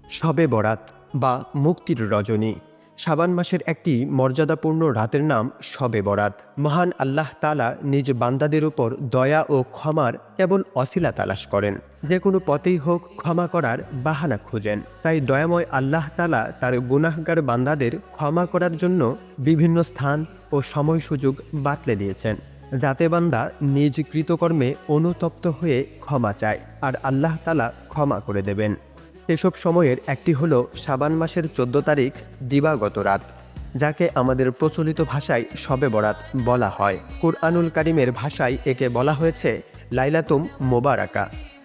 শবে বরাত বা মুক্তির রজনী শাবান মাসের একটি মর্যাদাপূর্ণ রাতের নাম শবে বরাত। মহান আল্লাহ তাআলা নিজ বান্দাদের উপর দয়া ও ক্ষমার কেবল অছিলা তালাশ করেন। যে কোনো পথেই হোক ক্ষমা করার বাহানা খুঁজেন। তাই দয়াময় আল্লাহ তাআলা তার গুনাহগার বান্দাদের ক্ষমা করার জন্য বিভিন্ন স্থান ও সময় সুযোগ বাতলে দিয়েছেন, যাতে বান্দা নিজ কৃতকর্মে অনুতপ্ত হয়ে ক্ষমা চায় আর আল্লাহ তাআলা ক্ষমা করে দেবেন। এসব সময়ের একটি হলো শাবান মাসের 14 তারিখ দিবাগত রাত, যাকে আমাদের প্রচলিত ভাষায় শবে বরাত বলা হয়। কুরআনুল কারীমের ভাষায় একে বলা হয়েছে লাইলাতুম মোবারাকা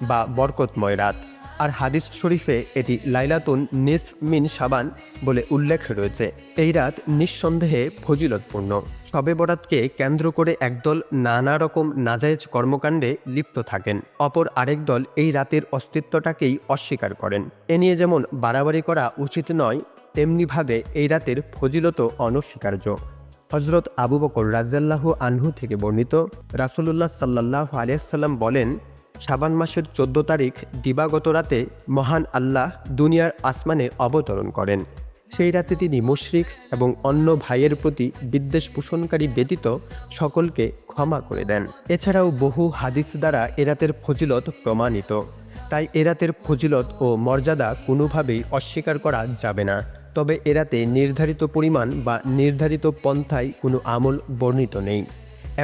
বা বরকতময় রাত, আর হাদিস শরীফে এটি লাইলাতুন নিসফ মিন শাবান বলে উল্লেখ রয়েছে। এই রাত নিঃসন্দেহে ফজিলতপূর্ণ। শবে বরাতকে কেন্দ্র করে একদল নানা রকম নাজায়েজ কর্মকাণ্ডে লিপ্ত থাকেন, অপর আরেক দল এই রাতের অস্তিত্বটাকেই অস্বীকার করেন। এ নিয়ে যেমন বাড়াবাড়ি করা উচিত নয়, তেমনিভাবে এই রাতের ফজিলতও অনস্বীকার্য। হজরত আবু বকর রাদিয়াল্লাহু আনহু থেকে বর্ণিত, রাসূলুল্লাহ সাল্লাল্লাহু আলাইহি ওয়াসাল্লাম বলেন, শাবান মাসের 14 তারিখ দিবাগত রাতে মহান আল্লাহ দুনিয়ার আসমানে অবতরণ করেন। সেই রাতে তিনি মুশরিক এবং অন্য ভাইয়ের প্রতি বিদ্বেষ পোষণকারী ব্যতীত সকলকে ক্ষমা করে দেন। এছাড়াও বহু হাদিস দ্বারা এ রাতের ফজিলত প্রমাণিত। তাই এ রাতের ফজিলত ও মর্যাদা কোনোভাবেই অস্বীকার করা যাবে না। তবে এ রাতে নির্ধারিত পরিমাণ বা নির্ধারিত পন্থায় কোনো আমল বর্ণিত নেই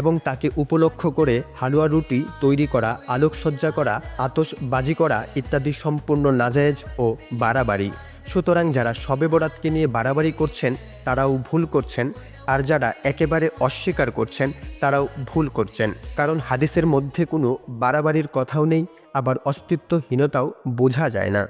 এবং তাকে উপলক্ষ করে হালুয়া রুটি তৈরি করা, আলোকসজ্জা করা, আতশবাজি করা ইত্যাদি সম্পূর্ণ নাজায়েজ ও বাড়াবাড়ি। সুতরাং যারা শবে বরাতকে নিয়ে বাড়াবাড়ি করছেন তারাও ভুল করছেন, আর যারা একেবারে অস্বীকার করছেন তারাও ভুল করছেন। কারণ হাদিসের মধ্যে কোনো বাড়াবাড়ির কথাও নেই, আবার অস্তিত্বহীনতাও বোঝা যায় না।